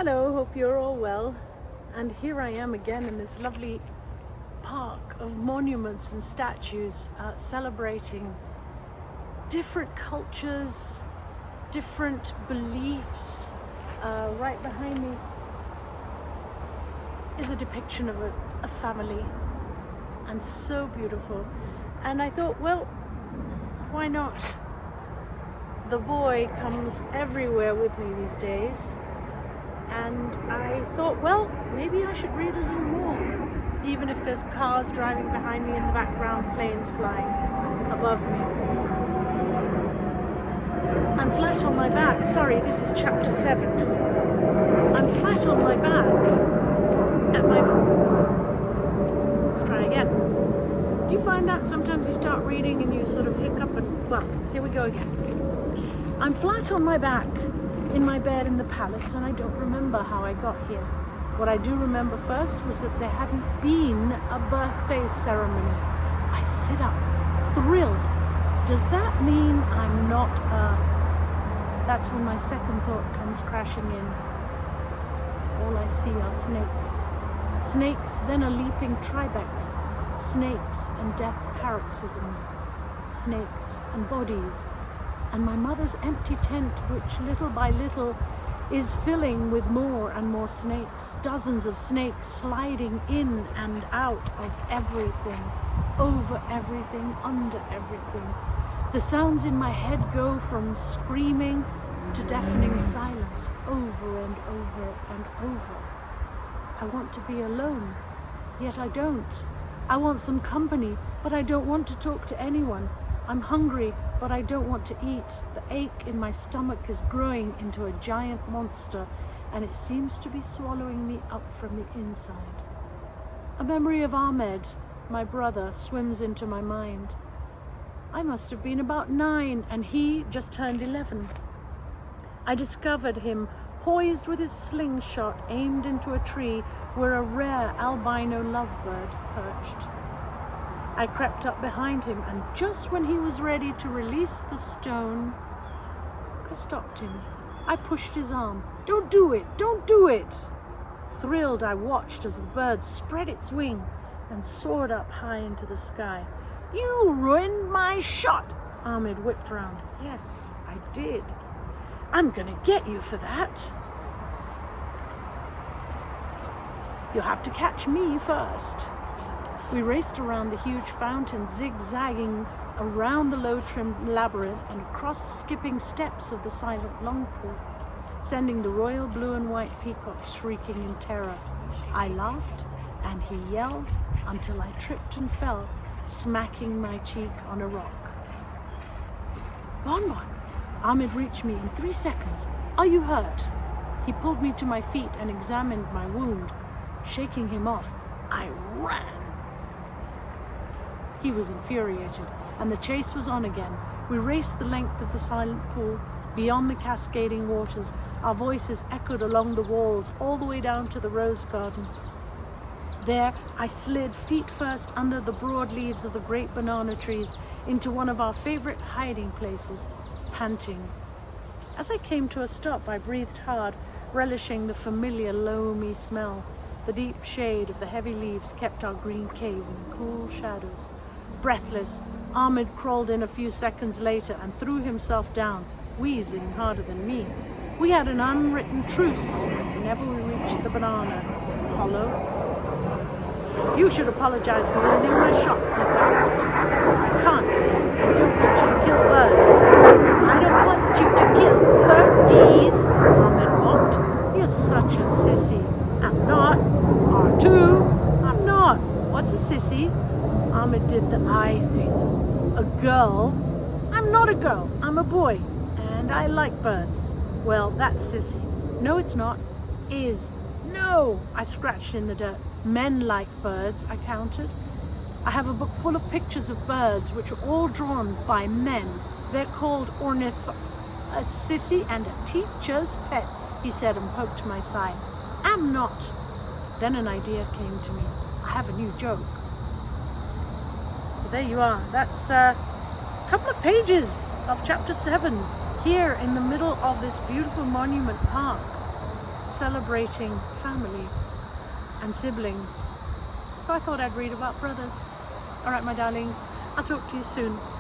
Hello, hope you're all well. And here I am again in this lovely park of monuments and statues celebrating different cultures, different beliefs. Right behind me is a depiction of a family, and so beautiful. And I thought, well, why not? The boy comes everywhere with me these days. And I thought, well, maybe I should read a little more, even if there's cars driving behind me in the background, planes flying above me. I'm flat on my back. Sorry, this is chapter 7. I'm flat on my back at my... Let's try again. Do you find that sometimes you start reading and you sort of hiccup and... Well, here we go again. I'm flat on my back in my bed in the palace, and I don't remember how I got here. What I do remember first was that there hadn't been a birthday ceremony. I sit up, thrilled. Does that mean I'm not That's when my second thought comes crashing in. All I see are snakes. Snakes, then a leaping tribex. Snakes and death paroxysms. Snakes and bodies. And my mother's empty tent, which little by little is filling with more and more snakes. Dozens of snakes sliding in and out of everything, over everything, under everything. The sounds in my head go from screaming to deafening silence, over and over and over. I want to be alone, yet I don't. I want some company, but I don't want to talk to anyone. I'm hungry, but I don't want to eat. The ache in my stomach is growing into a giant monster, and it seems to be swallowing me up from the inside. A memory of Ahmed, my brother, swims into my mind. I must have been about 9, and he just turned 11. I discovered him poised with his slingshot aimed into a tree where a rare albino lovebird perched. I crept up behind him, and just when he was ready to release the stone, I stopped him. I pushed his arm. "Don't do it! Don't do it!" Thrilled, I watched as the bird spread its wing and soared up high into the sky. "You ruined my shot!" Ahmed whipped round. "Yes, I did. I'm gonna get you for that. You'll have to catch me first." We raced around the huge fountain, zigzagging around the low-trimmed labyrinth and across the skipping steps of the silent long pool, sending the royal blue and white peacock shrieking in terror. I laughed, and he yelled until I tripped and fell, smacking my cheek on a rock. "Bonbon!" Ahmed reached me in 3 seconds. "Are you hurt?" He pulled me to my feet and examined my wound. Shaking him off, I ran. He was infuriated, and the chase was on again. We raced the length of the silent pool, beyond the cascading waters. Our voices echoed along the walls, all the way down to the rose garden. There, I slid feet first under the broad leaves of the great banana trees into one of our favorite hiding places, panting. As I came to a stop, I breathed hard, relishing the familiar loamy smell. The deep shade of the heavy leaves kept our green cave in cool shadows. Breathless, Ahmed crawled in a few seconds later and threw himself down, wheezing harder than me. We had an unwritten truce whenever we reached the banana hollow. "You should apologize for ruining my shot," he gasped. "I can't. I don't want you to kill birds." "I don't want you to kill birdies," Ahmed mocked. "You're such a sissy." "I'm not." "R2." "I'm not." "What's a sissy?" Ahmed did the eye thing. "A girl?" "I'm not a girl. I'm a boy. And I like birds." "Well, that's sissy." "No, it's not." "Is." "No." I scratched in the dirt. "Men like birds," I countered. "I have a book full of pictures of birds which are all drawn by men. They're called A sissy and a teacher's pet," he said, and poked my side. "I'm not." Then an idea came to me. I have a new joke. So there you are. That's a couple of pages of chapter 7 here in the middle of this beautiful monument park. celebrating family and siblings. So I thought I'd read about brothers. Alright, my darlings, I'll talk to you soon.